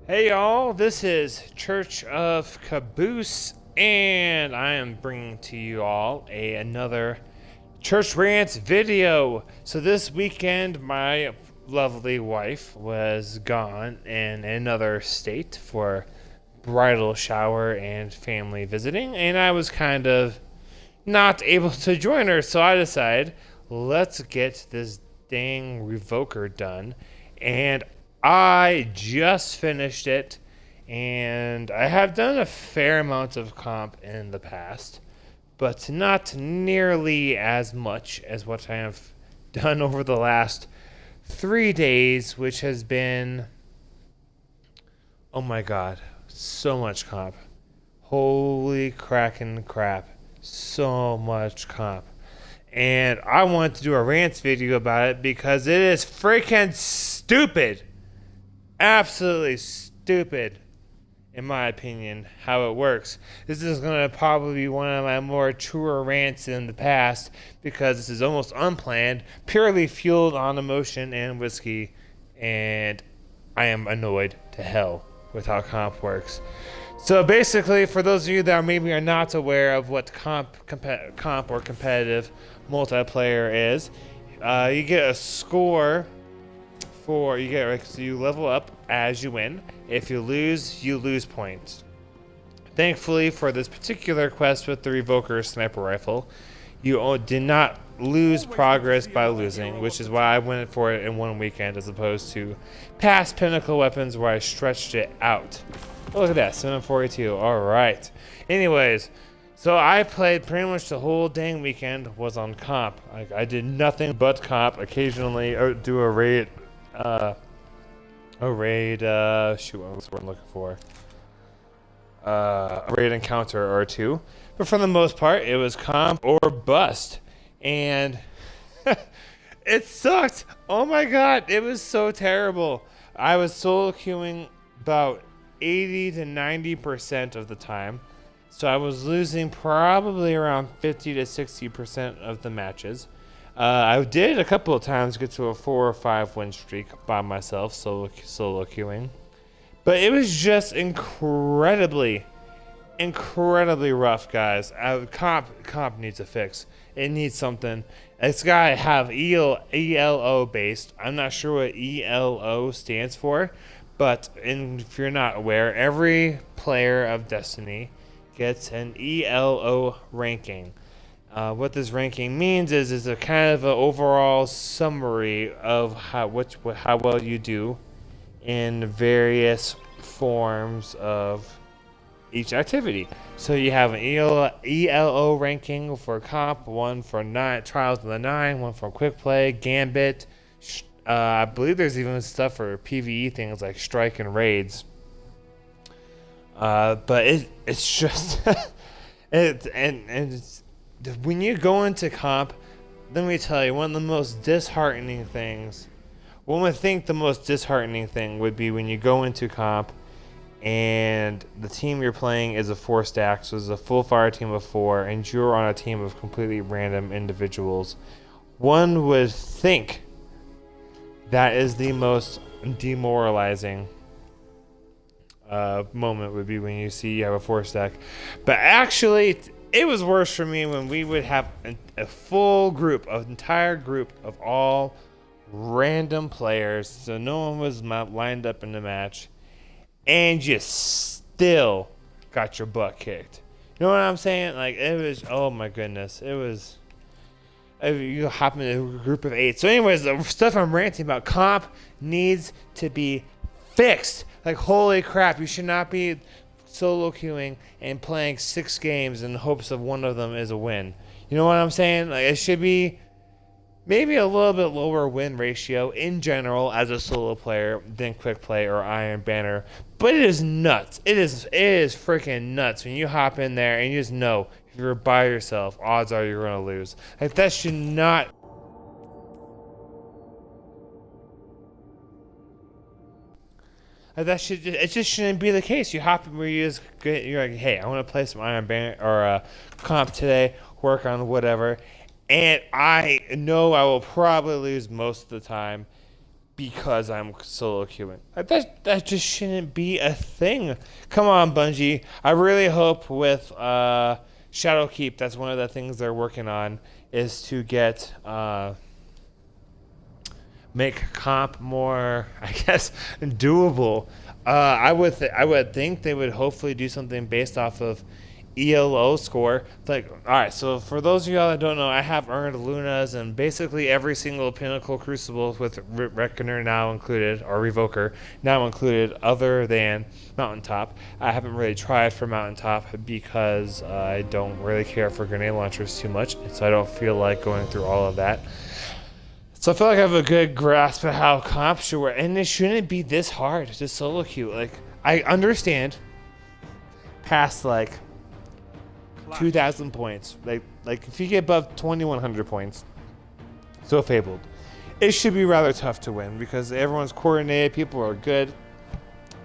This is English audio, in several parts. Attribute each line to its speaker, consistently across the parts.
Speaker 1: Hey y'all, this is Church of Caboose, and I am bringing to you all another Church Rants video. So this weekend, my lovely wife was gone in another state for bridal shower and family visiting, and I was kind of not able to join her, so I decided, let's get this dang revoker done. And I just finished it, and I have done a fair amount of comp in the past, but not nearly as much as what I have done over the last 3 days, which has been, oh my god, so much comp. Holy crackin' crap. So much comp. And I wanted to do a rants video about it because it is freaking stupid. Absolutely stupid, in my opinion, how it works. This is going to probably be one of my more truer rants in the past because this is almost unplanned, purely fueled on emotion and whiskey, and I am annoyed to hell with how comp works. So basically, for those of you that maybe are not aware of what comp or competitive multiplayer is, you get a score so you level up as you win. If you lose points. Thankfully, for this particular quest with the Revoker sniper rifle, you did not lose progress by losing, which is why I went for it in one weekend as opposed to past pinnacle weapons where I stretched it out. Oh, look at that, 742. All right. Anyways, so I played pretty much the whole dang weekend was on comp. I did nothing but comp. Occasionally do a raid. Shoot, what was the word I'm looking for? A raid encounter or two. But for the most part, it was comp or bust. And it sucked. Oh my god, it was so terrible. I was solo queuing about 80 to 90% of the time. So I was losing probably around 50 to 60% of the matches. I did a couple of times get to a 4 or 5 win streak by myself, solo queuing. But it was just incredibly rough, guys. Comp needs a fix. It needs something. It's got to have ELO based. I'm not sure what ELO stands for, but if you're not aware, every player of Destiny gets an ELO ranking. What this ranking means is a kind of an overall summary of how well you do in various forms of each activity. So you have an ELO ranking for comp, one for Trials of the 9, one for quick play, Gambit. I believe there's even stuff for PvE things like strike and raids. But it's just it's when you go into comp, let me tell you, one of the most disheartening things. One would think the most disheartening thing would be when you go into comp and the team you're playing is a 4-stack, so it's a full fire team of 4, and you're on a team of completely random individuals. One would think that is the most demoralizing moment would be when you see you have a 4-stack. But actually, it was worse for me when we would have a full group, an entire group of all random players, so no one was lined up in the match, and you still got your butt kicked. You know what I'm saying? Like, it was, oh my goodness, it was, you hop in a group of 8. So anyways, the stuff I'm ranting about, comp needs to be fixed. Like, holy crap, you should not be solo queuing and playing 6 games in hopes of one of them is a win. You know what I'm saying? Like, it should be maybe a little bit lower win ratio in general as a solo player than quick play or Iron Banner. But it is nuts. It is freaking nuts when you hop in there and you just know if you're by yourself, odds are you're going to lose. Like, that should not. It just shouldn't be the case. You hop in where you're like, hey, I want to play some Iron Banner or comp today, work on whatever, and I know I will probably lose most of the time. because I'm solo queuing. That just shouldn't be a thing. Come on, Bungie. I really hope with Shadow Keep, that's one of the things they're working on, is to get make comp more, I guess, doable. I would think they would hopefully do something based off of ELO score. Like, all right, so for those of y'all that don't know, I have earned Lunas and basically every single Pinnacle Crucible with Reckoner now included, or Revoker now included, other than Mountaintop. I haven't really tried for Mountaintop because I don't really care for grenade launchers too much, so I don't feel like going through all of that. So I feel like I have a good grasp of how comp should work, and it shouldn't be this hard to solo queue. Like, I understand past like 2,000 points, like if you get above 2,100 points, so Fabled, it should be rather tough to win because everyone's coordinated, people are good.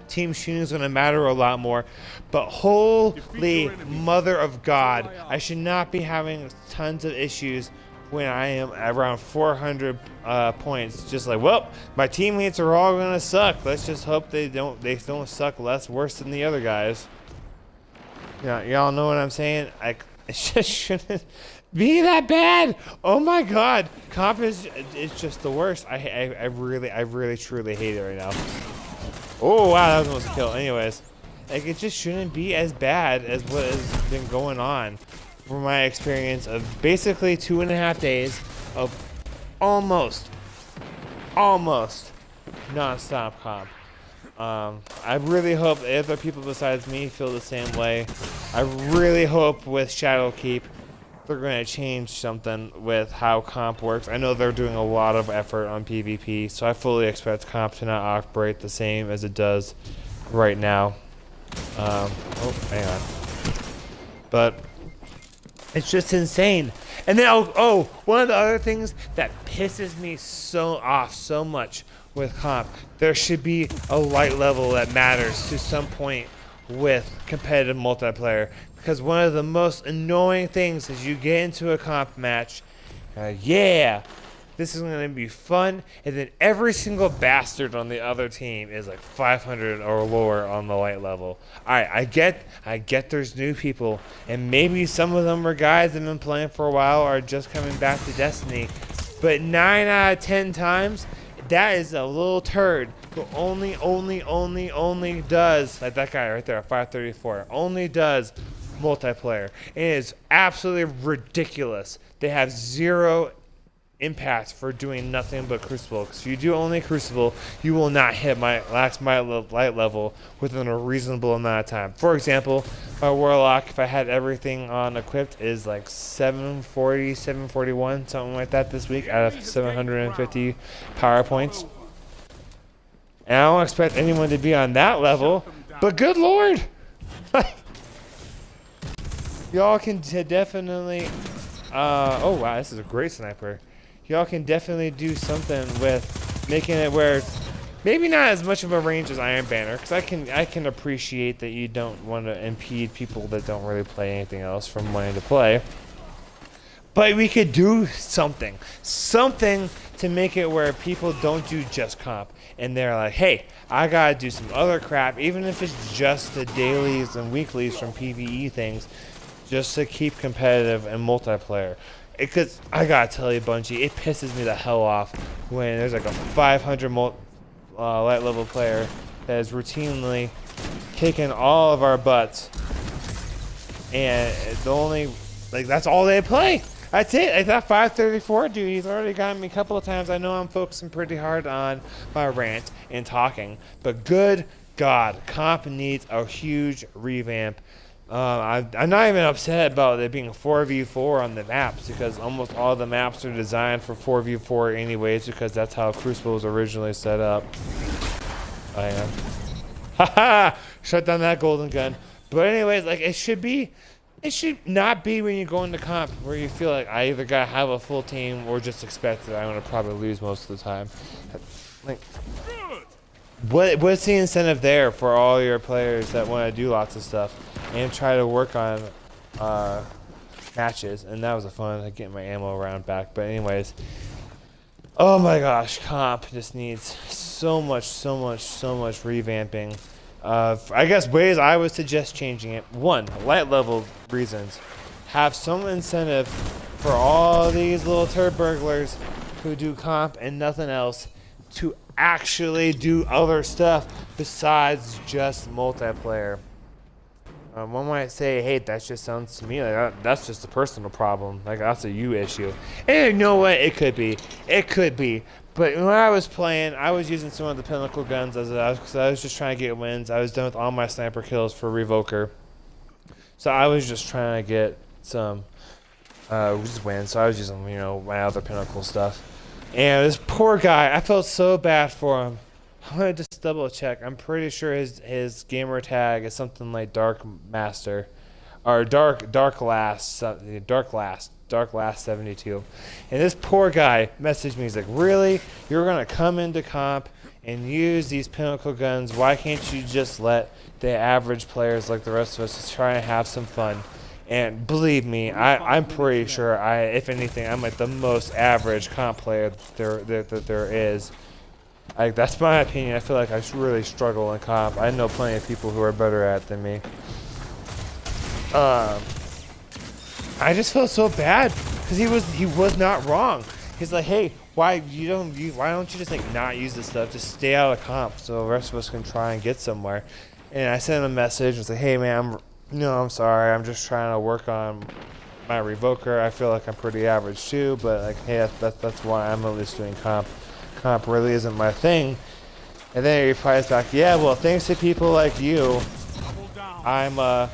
Speaker 1: Team shooting is going to matter a lot more, but holy mother of God, I should not be having tons of issues when I am around 400 points. Just like, well, my teammates are all going to suck. Let's just hope they don't suck worse than the other guys. Yeah, y'all know what I'm saying? It just shouldn't be that bad. Oh my God, comp is just the worst. I really truly hate it right now. Oh wow, that was almost a kill. Anyways, like it just shouldn't be as bad as what has been going on, from my experience of basically 2.5 days of almost non-stop comp. I really hope other people besides me feel the same way. I really hope with Shadow Keep they're going to change something with how comp works. I know they're doing a lot of effort on PvP, so I fully expect comp to not operate the same as it does right now. Oh, hang on. But it's just insane. And then, one of the other things that pisses me off so much with comp, there should be a light level that matters to some point with competitive multiplayer, because one of the most annoying things is you get into a comp match, yeah, this is going to be fun, and then every single bastard on the other team is like 500 or lower on the light level. Alright, I get there's new people, and maybe some of them are guys that have been playing for a while or are just coming back to Destiny, but 9 out of 10 times, that is a little turd who only does, like that guy right there, 534, only does multiplayer. And it is absolutely ridiculous. They have zero impact for doing nothing but Crucible. Because if you do only Crucible, you will not hit my light level within a reasonable amount of time. For example, my Warlock, if I had everything on equipped, is like 740, 741, something like that this week out of 750 power points. And I don't expect anyone to be on that level, but good lord! Y'all can definitely, oh wow, this is a great sniper. Y'all can definitely do something with making it where maybe not as much of a range as Iron Banner, because I can appreciate that you don't want to impede people that don't really play anything else from wanting to play. But we could do something to make it where people don't do just comp, and they're like, hey, I gotta do some other crap, even if it's just the dailies and weeklies from PvE things, just to keep competitive and multiplayer. Because I gotta tell you, Bungie, it pisses me the hell off when there's like a 500 light level player that is routinely kicking all of our butts, and the only, like, that's all they play. That's it. Like that 534 dude, he's already gotten me a couple of times. I know I'm focusing pretty hard on my rant and talking, but good God, comp needs a huge revamp. I'm not even upset about it being 4v4 on the maps, because almost all the maps are designed for 4v4 anyways, because that's how Crucible was originally set up. I am. Haha! Shut down that golden gun. But anyways, like, it should not be when you go into comp where you feel like I either gotta have a full team or just expect that I'm gonna probably lose most of the time. Like, what's the incentive there for all your players that want to do lots of stuff and try to work on matches? And that was a fun getting my ammo round back. But anyways, Oh my gosh, comp just needs so much revamping. I guess ways I would suggest changing it. One, light level reasons. Have some incentive for all these little turd burglars who do comp and nothing else to actually do other stuff besides just multiplayer. One might say, hey, that just sounds to me like that's just a personal problem. Like, that's a you issue. And you know what? It could be. It could be. But when I was playing, I was using some of the pinnacle guns because I was just trying to get wins. I was done with all my sniper kills for Revoker. So I was just trying to get some just wins. So I was using, my other pinnacle stuff. And this poor guy, I felt so bad for him. I'm gonna just double check. I'm pretty sure his gamer tag is something like Dark Master, or Dark Last 72. And this poor guy messaged me. He's like, "Really? You're gonna come into comp and use these pinnacle guns? Why can't you just let the average players like the rest of us just try and have some fun?" And believe me, I'm pretty sure if anything, I'm like the most average comp player that there is. That's my opinion. I feel like I really struggle in comp. I know plenty of people who are better at it than me. I just felt so bad because he was not wrong. He's like, hey, why don't you just like not use this stuff? Just stay out of comp so the rest of us can try and get somewhere. And I sent him a message. I was like, hey man, I'm sorry. I'm just trying to work on my Revoker. I feel like I'm pretty average too, but like, hey, that's why I'm at least doing comp. Comp really isn't my thing. And then he replies back, yeah, well, thanks to people like you, I'm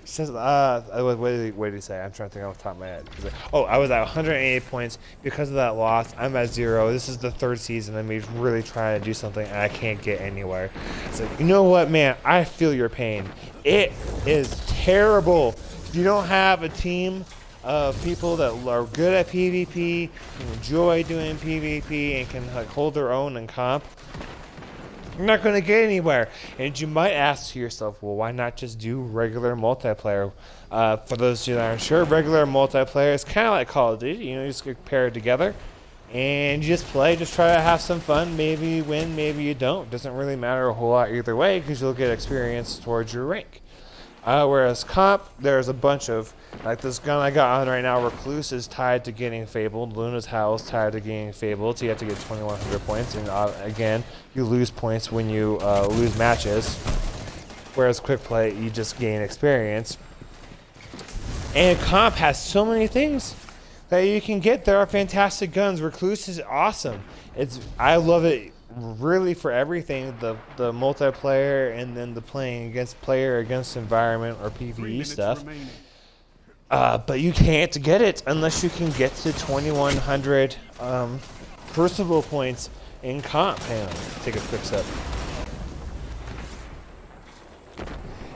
Speaker 1: says what did he say? I'm trying to think off the top of my head. He's like, oh, I was at 180 points because of that loss. I'm at 0. This is the third season of me really trying to do something and I can't get anywhere. It's like, you know what, man, I feel your pain. It is terrible if you don't have a team of people that are good at PvP, who enjoy doing PvP, and can like hold their own in comp. You're not going to get anywhere. And you might ask yourself, well, why not just do regular multiplayer? For those of you that aren't sure, regular multiplayer is kind of like Call of Duty. You just get paired together and you just play, just try to have some fun. Maybe you win, maybe you don't. Doesn't really matter a whole lot either way because you'll get experience towards your rank. Whereas comp, there's a bunch of, like this gun I got on right now, Recluse, is tied to getting Fabled. Luna's Howl is tied to getting Fabled, so you have to get 2,100 points. And again, you lose points when you lose matches. Whereas Quick Play, you just gain experience. And comp has so many things that you can get. There are fantastic guns. Recluse is awesome. I love it. Really for everything, the multiplayer and then the playing against player against environment or PvE stuff. But you can't get it unless you can get to 2,100 Crucible points in comp. Hang on, take a quick sip.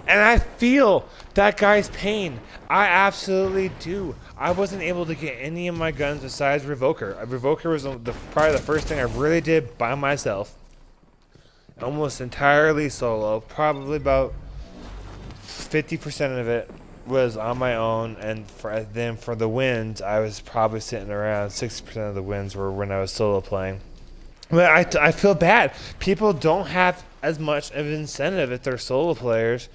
Speaker 1: And I feel that guy's pain. I absolutely do. I wasn't able to get any of my guns besides Revoker. Revoker was probably the first thing I really did by myself. Almost entirely solo. Probably about 50% of it was on my own. And for the wins, I was probably sitting around 60% of the wins were when I was solo playing. But I feel bad. People don't have as much of an incentive if they're solo players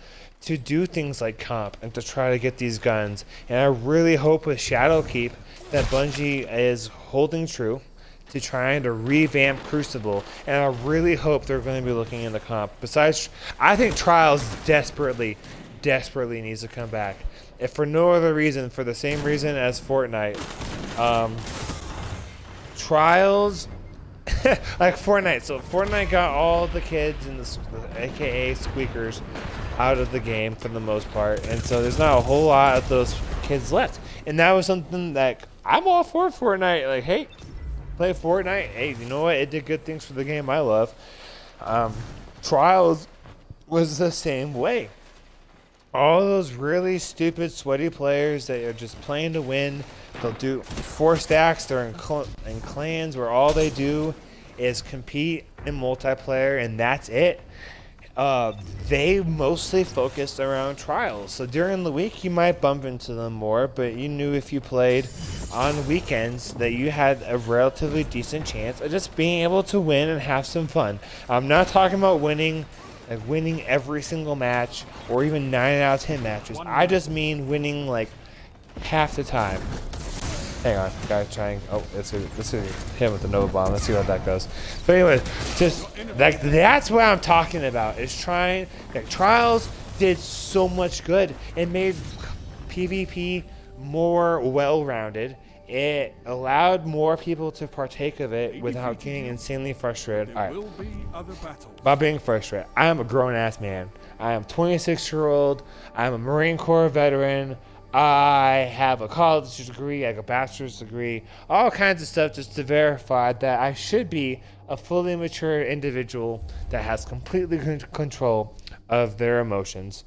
Speaker 1: to do things like comp and to try to get these guns. And I really hope with Shadowkeep that Bungie is holding true to trying to revamp Crucible. And I really hope they're going to be looking into comp. Besides, I think Trials desperately needs to come back. If for no other reason, for the same reason as Fortnite. Trials... like Fortnite. So Fortnite got all the kids and the aka squeakers out of the game for the most part, and so there's not a whole lot of those kids left. And that was something that I'm all for Fortnite. Like, hey, play Fortnite. Hey, you know what? It did good things for the game I love. Trials was the same way. All those really stupid, sweaty players that are just playing to win. They'll do 4 stacks. They're in clans where all they do is compete in multiplayer, and that's it. they mostly focused around trials. So during the week, you might bump into them more, but you knew if you played on weekends that you had a relatively decent chance of just being able to win and have some fun. I'm not talking about winning every single match or even 9 out of 10 matches. I just mean winning like half the time. Hang on, guys, trying. Oh, let's see him with the Nova Bomb. Let's see how that goes. But anyway, just like that's what I'm talking about. Is trying. Like, trials did so much good. It made PvP more well-rounded. It allowed more people to partake of it without getting insanely frustrated. All right. About being frustrated, I am a grown-ass man. I am 26-year-old. I'm a Marine Corps veteran. I have a college degree, like a bachelor's degree, all kinds of stuff just to verify that I should be a fully mature individual that has completely control of their emotions.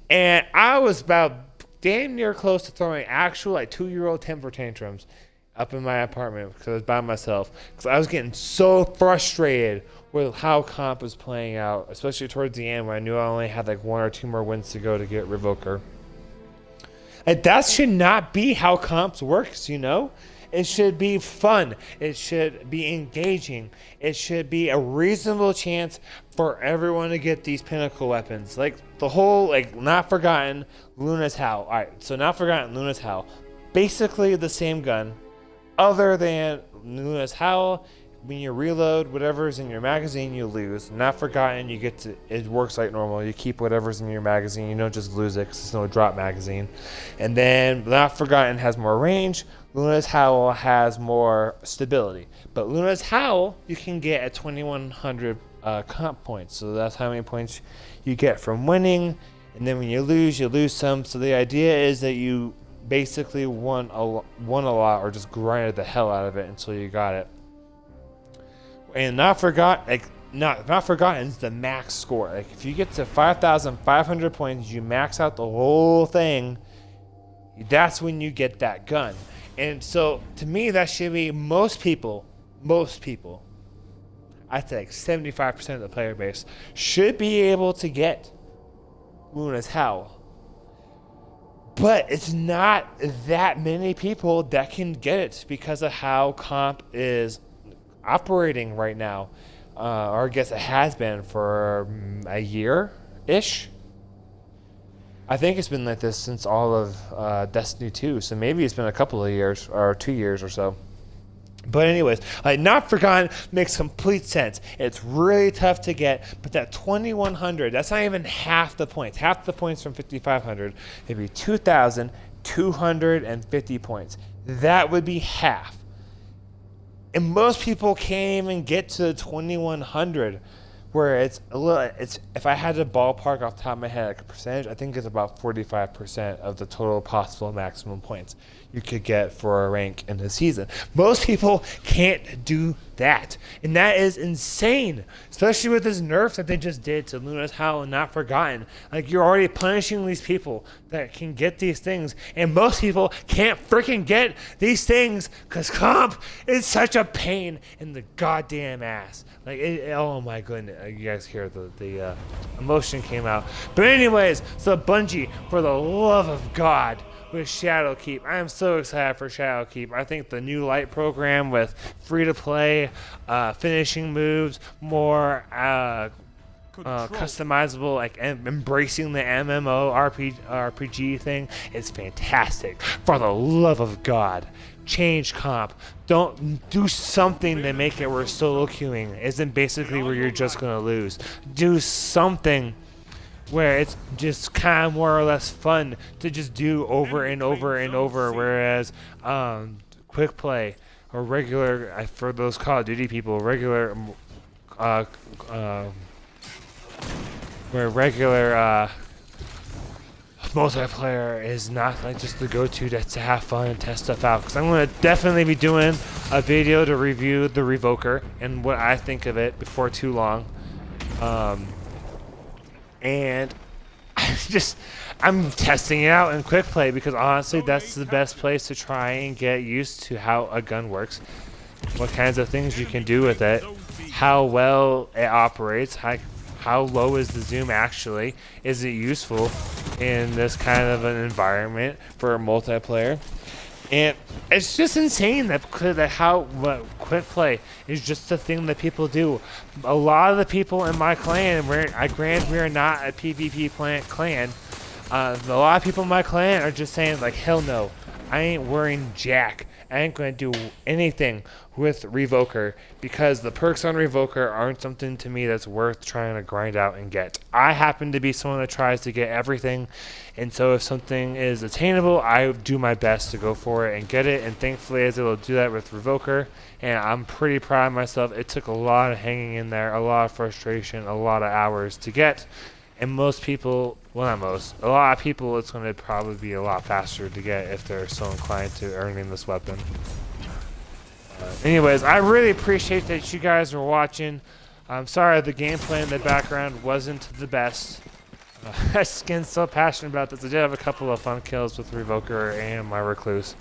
Speaker 1: And I was about damn near close to throwing actual like 2-year-old temper tantrums up in my apartment because I was by myself. Because I was getting so frustrated with how comp was playing out, especially towards the end when I knew I only had like 1 or 2 more wins to go to get Revoker. And that should not be how comps works, you know? It should be fun. It should be engaging. It should be a reasonable chance for everyone to get these pinnacle weapons. Like the whole, like, Not Forgotten, Luna's Howl. Alright, so Not Forgotten, Luna's Howl. Basically the same gun, other than Luna's Howl. When you reload, whatever's in your magazine, you lose. Not Forgotten, you get to, it works like normal. You keep whatever's in your magazine. You don't just lose it because it's no drop magazine. And then Not Forgotten has more range. Luna's Howl has more stability. But Luna's Howl, you can get at 2,100 comp points. So that's how many points you get from winning. And then when you lose some. So the idea is that you basically won a lot or just grinded the hell out of it until you got it. And Not Forgotten's the max score. Like if you get to 5,500 points, you max out the whole thing. That's when you get that gun. And so to me, that should be most people. I think 75% of the player base should be able to get Luna's Howl. But it's not that many people that can get it because of how comp is operating right now, or I guess it has been for a year-ish. I think it's been like this since all of Destiny 2, so maybe it's been a couple of years, or 2 years or so. But anyways, Not Forgotten makes complete sense. It's really tough to get, but that 2,100, that's not even half the points. Half the points from 5,500, maybe 2,250 points. That would be half. And most people can't even get to the 2,100, where it's a little. It's if I had to ballpark off the top of my head like a percentage, I think it's about 45% of the total possible maximum points you could get for a rank in the season. Most people can't do that, and that is insane, especially with this nerf that they just did to Luna's Howl and Not Forgotten. Like, you're already punishing these people that can get these things, and most people can't freaking get these things because comp is such a pain in the goddamn ass. Like, oh my goodness, you guys hear the emotion came out. But anyways, so Bungie, for the love of God, with Shadowkeep. I am so excited for Shadowkeep. I think the new Light program with free-to-play, finishing moves, more customizable, like embracing the MMO RPG thing is fantastic. For the love of God, change comp. Don't do something to make it where solo queuing isn't basically where you're just going to lose. Do something where it's just kind of more or less fun to just do over and over and over, whereas quick play or regular, for those Call of Duty people, regular multiplayer is not like just the go-to to have fun and test stuff out. Because I'm going to definitely be doing a video to review the Revoker and what I think of it before too long. And I'm testing it out in quick play because honestly that's the best place to try and get used to how a gun works, what kinds of things you can do with it, how well it operates, How low is the zoom actually? Is it useful in this kind of an environment for a multiplayer? And it's just insane that quick play is just a thing that people do. A lot of the people in my clan, we are not a PvP clan. A lot of people in my clan are just saying like, hell no, I ain't wearing jack. I ain't going to do anything with Revoker because the perks on Revoker aren't something to me that's worth trying to grind out and get. I happen to be someone that tries to get everything, and so if something is attainable, I do my best to go for it and get it, and thankfully I was able to do that with Revoker, and I'm pretty proud of myself. It took a lot of hanging in there, a lot of frustration, a lot of hours to get. And most people, well not most, a lot of people it's going to probably be a lot faster to get if they're so inclined to earning this weapon. Anyways, I really appreciate that you guys are watching. I'm sorry the gameplay in the background wasn't the best. Skin's so passionate about this. I did have a couple of fun kills with Revoker and my Recluse.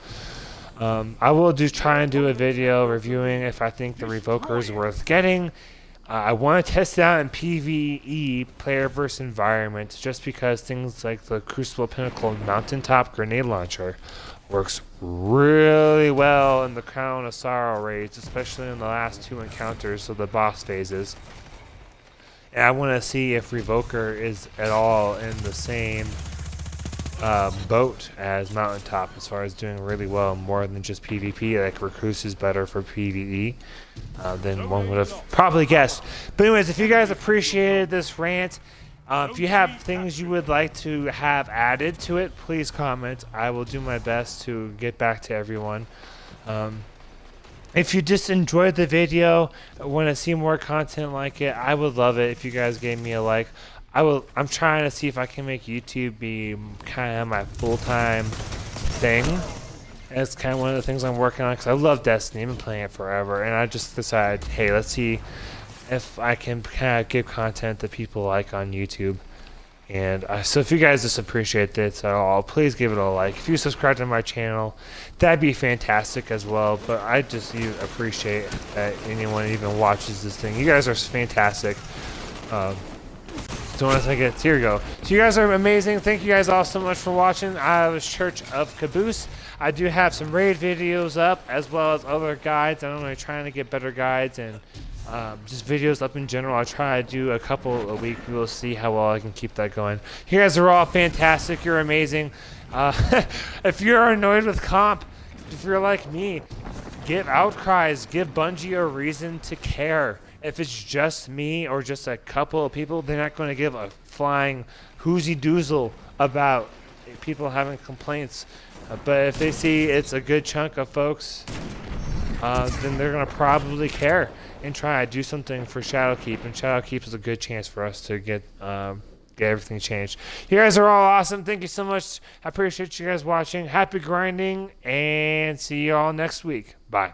Speaker 1: I will try and do a video reviewing if I think the Revoker is worth getting. I want to test it out in PvE, player versus environment, just because things like the Crucible Pinnacle Mountaintop Grenade Launcher works really well in the Crown of Sorrow raids, especially in the last 2 encounters of the boss phases. And I want to see if Revoker is at all in the same boat as Mountaintop as far as doing really well more than just PvP. Like Recluse is better for PvE than one would have probably guessed. But anyways, if you guys appreciated this rant, if you have things you would like to have added to it, please comment. I will do my best to get back to everyone. If you just enjoyed the video, want to see more content like it, I would love it if you guys gave me a like. I'm trying to see if I can make YouTube be kind of my full-time thing. It's kind of one of the things I'm working on because I love Destiny. I've been playing it forever, and I just decided, hey, let's see if I can kind of give content that people like on YouTube. And so if you guys just appreciate this at all, please give it a like. If you subscribe to my channel, that'd be fantastic as well. But I just appreciate that anyone even watches this thing. You guys are fantastic. So once I get here we go. So you guys are amazing. Thank you guys all so much for watching. I was Church of Caboose. I do have some raid videos up as well as other guides. I'm really trying to get better guides and just videos up in general. I'll try to do a couple a week. We'll see how well I can keep that going. You guys are all fantastic. You're amazing. If you're annoyed with comp, if you're like me, give Outcries. Give Bungie a reason to care. If it's just me or just a couple of people, they're not going to give a flying hoozy doozle about people having complaints. But if they see it's a good chunk of folks, then they're going to probably care and try to do something for Shadowkeep. And Shadowkeep is a good chance for us to get everything changed. You guys are all awesome. Thank you so much. I appreciate you guys watching. Happy grinding, and see you all next week. Bye.